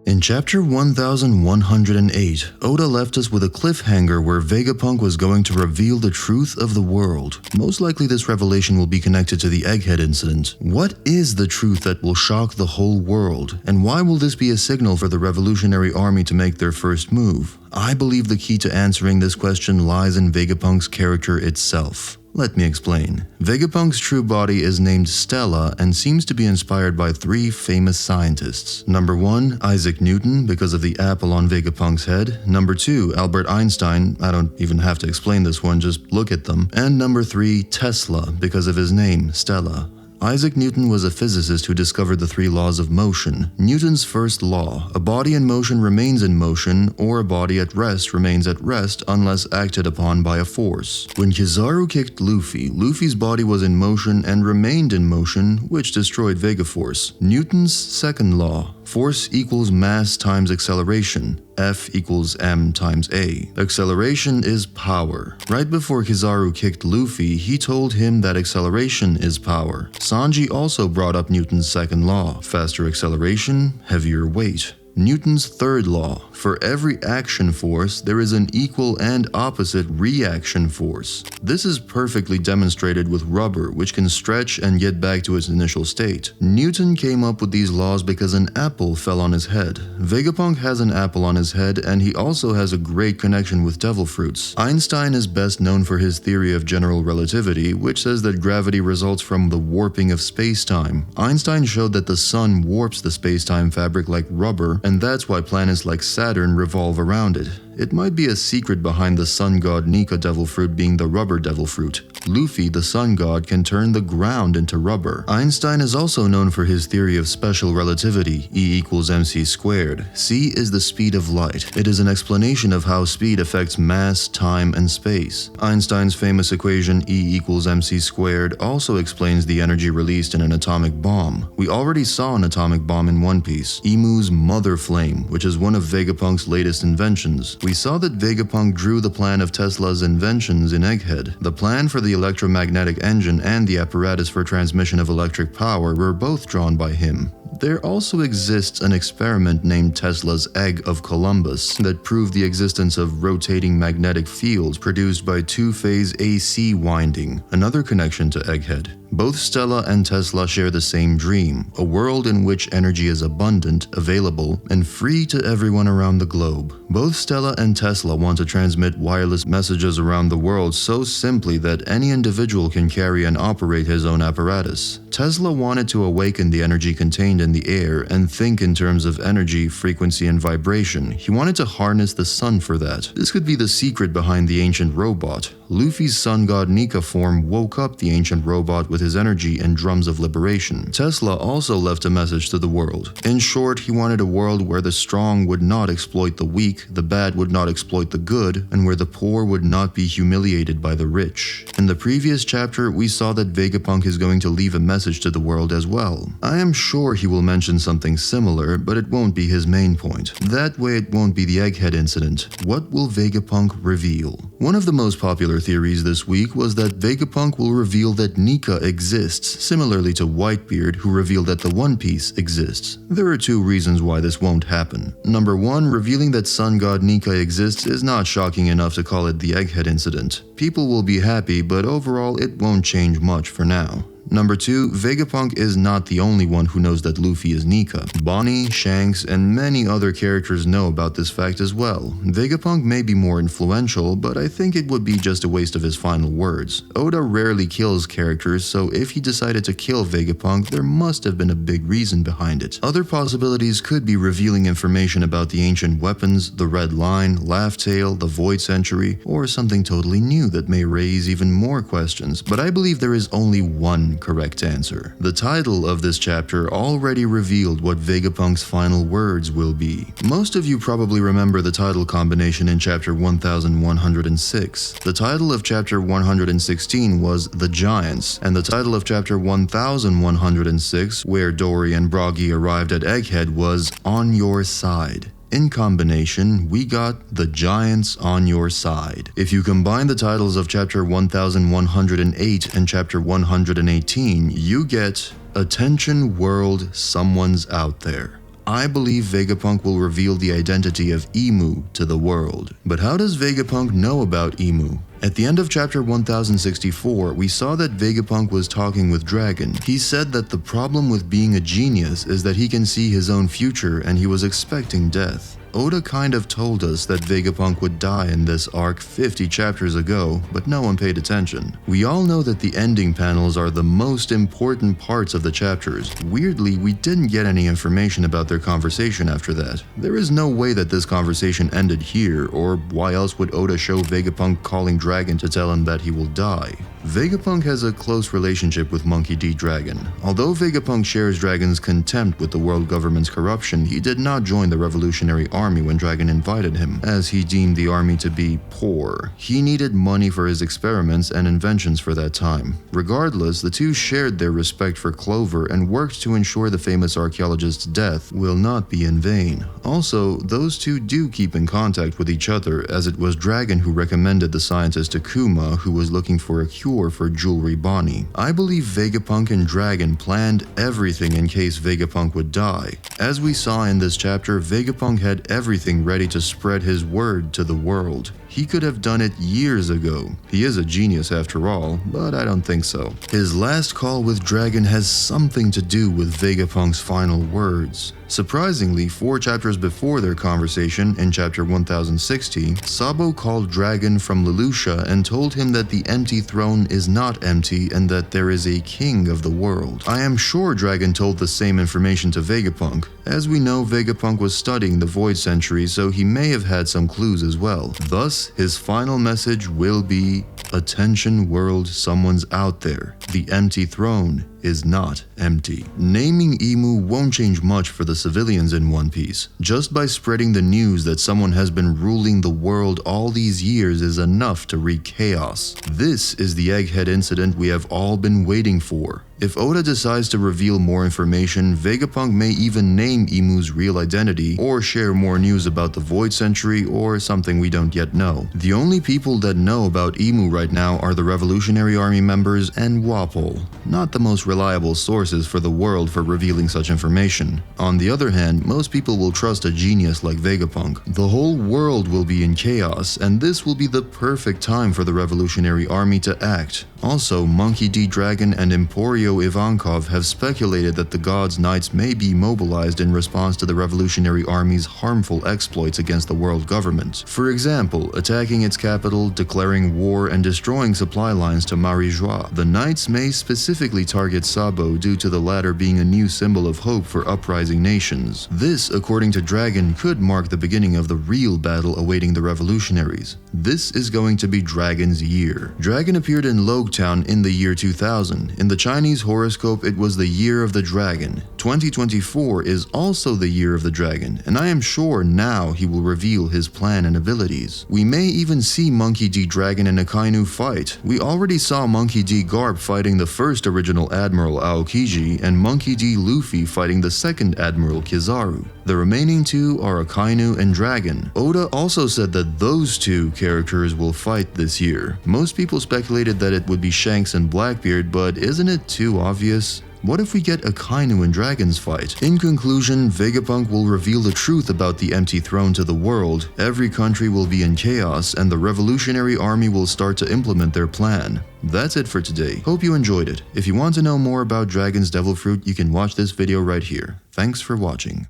In chapter 1108, Oda left us with a cliffhanger where Vegapunk was going to reveal the truth of the world. Most likely this revelation will be connected to the Egghead Incident. What is the truth that will shock the whole world? And why will this be a signal for the Revolutionary Army to make their first move? I believe the key to answering this question lies in Vegapunk's character itself. Let me explain. Vegapunk's true body is named Stella and seems to be inspired by three famous scientists. Number 1, Isaac Newton, because of the apple on Vegapunk's head. Number 2, Albert Einstein, I don't even have to explain this one, just look at them. And number 3, Tesla, because of his name, Stella. Isaac Newton was a physicist who discovered the three laws of motion. Newton's first law: a body in motion remains in motion, or a body at rest remains at rest unless acted upon by a force. When Kizaru kicked Luffy, Luffy's body was in motion and remained in motion, which destroyed Vegaforce. Newton's second law: force equals mass times acceleration. F equals m times a. Acceleration is power. Right before Kizaru kicked Luffy, he told him that acceleration is power. Sanji also brought up Newton's second law: faster acceleration, heavier weight. Newton's third law: for every action force, there is an equal and opposite reaction force. This is perfectly demonstrated with rubber, which can stretch and get back to its initial state. Newton came up with these laws because an apple fell on his head. Vegapunk has an apple on his head, and he also has a great connection with devil fruits. Einstein is best known for his theory of general relativity, which says that gravity results from the warping of space-time. Einstein showed that the sun warps the space-time fabric like rubber, and that's why planets like Saturn revolve around it. It might be a secret behind the sun god Nika devil fruit being the rubber devil fruit. Luffy, the sun god, can turn the ground into rubber. Einstein is also known for his theory of special relativity, E equals mc squared. C is the speed of light. It is an explanation of how speed affects mass, time, and space. Einstein's famous equation E equals mc squared also explains the energy released in an atomic bomb. We already saw an atomic bomb in One Piece, Imu's mother flame, which is one of Vegapunk's latest inventions. We saw that Vegapunk drew the plan of Tesla's inventions in Egghead. The plan for the electromagnetic engine and the apparatus for transmission of electric power were both drawn by him. There also exists an experiment named Tesla's Egg of Columbus that proved the existence of rotating magnetic fields produced by two-phase AC winding, another connection to Egghead. Both Stella and Tesla share the same dream, a world in which energy is abundant, available, and free to everyone around the globe. Both Stella and Tesla want to transmit wireless messages around the world so simply that any individual can carry and operate his own apparatus. Tesla wanted to awaken the energy contained in the air and think in terms of energy, frequency, and vibration. He wanted to harness the sun for that. This could be the secret behind the ancient robot. Luffy's sun god Nika form woke up the ancient robot with his energy and drums of liberation. Tesla also left a message to the world. In short, he wanted a world where the strong would not exploit the weak, the bad would not exploit the good, and where the poor would not be humiliated by the rich. In the previous chapter, we saw that Vegapunk is going to leave a message to the world as well. I am sure he will mention something similar, but it won't be his main point. That way it won't be the Egghead Incident. What will Vegapunk reveal? One of the most popular theories this week was that Vegapunk will reveal that Nika exists, similarly to Whitebeard, who revealed that the One Piece exists. There are two reasons why this won't happen. Number 1, revealing that sun god Nika exists is not shocking enough to call it the Egghead Incident. People will be happy, but overall it won't change much for now. Number 2, Vegapunk is not the only one who knows that Luffy is Nika. Bonnie, Shanks, and many other characters know about this fact as well. Vegapunk may be more influential, but I think it would be just a waste of his final words. Oda rarely kills characters, so if he decided to kill Vegapunk, there must have been a big reason behind it. Other possibilities could be revealing information about the ancient weapons, the Red Line, Laugh Tale, the Void Century, or something totally new that may raise even more questions, but I believe there is only one correct answer. The title of this chapter already revealed what Vegapunk's final words will be. Most of you probably remember the title combination in chapter 1106. The title of chapter 116 was The Giants, and the title of chapter 1106, where Dory and Broggy arrived at Egghead, was On Your Side. In combination, we got The Giants on Your Side. If you combine the titles of chapter 1108 and chapter 118, you get Attention World, Someone's Out There. I believe Vegapunk will reveal the identity of Emu to the world. But how does Vegapunk know about Emu? At the end of chapter 1064, we saw that Vegapunk was talking with Dragon. He said that the problem with being a genius is that he can see his own future and he was expecting death. Oda kind of told us that Vegapunk would die in this arc 50 chapters ago, but no one paid attention. We all know that the ending panels are the most important parts of the chapters. Weirdly, we didn't get any information about their conversation after that. There is no way that this conversation ended here, or why else would Oda show Vegapunk calling Dragon to tell him that he will die? Vegapunk has a close relationship with Monkey D. Dragon. Although Vegapunk shares Dragon's contempt with the world government's corruption, he did not join the Revolutionary Army when Dragon invited him, as he deemed the army to be poor. He needed money for his experiments and inventions for that time. Regardless, the two shared their respect for Clover and worked to ensure the famous archaeologist's death will not be in vain. Also, those two do keep in contact with each other, as it was Dragon who recommended the scientist Akuma, who was looking for a cure for Jewelry Bonnie. I believe Vegapunk and Dragon planned everything in case Vegapunk would die. As we saw in this chapter, Vegapunk had everything ready to spread his word to the world. He could have done it years ago. He is a genius after all, but I don't think so. His last call with Dragon has something to do with Vegapunk's final words. Surprisingly, 4 chapters before their conversation, in chapter 1060, Sabo called Dragon from Leloucha and told him that the empty throne is not empty and that there is a king of the world. I am sure Dragon told the same information to Vegapunk. As we know, Vegapunk was studying the Void Century, so he may have had some clues as well. Thus, his final message will be, "Attention world, someone's out there. The empty throne is not empty." Naming Emu won't change much for the civilians in One Piece. Just by spreading the news that someone has been ruling the world all these years is enough to wreak chaos. This is the Egghead Incident we have all been waiting for. If Oda decides to reveal more information, Vegapunk may even name Emu's real identity, or share more news about the Void Century, or something we don't yet know. The only people that know about Emu right now are the Revolutionary Army members and Wapol, not the most reliable sources for the world for revealing such information. On the other hand, most people will trust a genius like Vegapunk. The whole world will be in chaos, and this will be the perfect time for the Revolutionary Army to act. Also, Monkey D. Dragon and Emporio Ivankov have speculated that the God's Knights may be mobilized in response to the Revolutionary Army's harmful exploits against the world government. For example, attacking its capital, declaring war, and destroying supply lines to Marie-Joie. The Knights may specifically target Sabo due to the latter being a new symbol of hope for uprising nations. This, according to Dragon, could mark the beginning of the real battle awaiting the revolutionaries. This is going to be Dragon's year. Dragon appeared in Logtown in the year 2000. In the Chinese horoscope, it was the year of the dragon. 2024 is also the year of the dragon, and I am sure now he will reveal his plan and abilities. We may even see Monkey D. Dragon and Akainu fight. We already saw Monkey D. Garp fighting the first original Admiral Aokiji, and Monkey D. Luffy fighting the second Admiral Kizaru. The remaining two are Akainu and Dragon. Oda also said that those two characters will fight this year. Most people speculated that it would be Shanks and Blackbeard, but isn't it too obvious? What if we get Akainu and Dragon's fight? In conclusion, Vegapunk will reveal the truth about the empty throne to the world, every country will be in chaos, and the Revolutionary Army will start to implement their plan. That's it for today. Hope you enjoyed it. If you want to know more about Dragon's Devil Fruit, you can watch this video right here. Thanks for watching.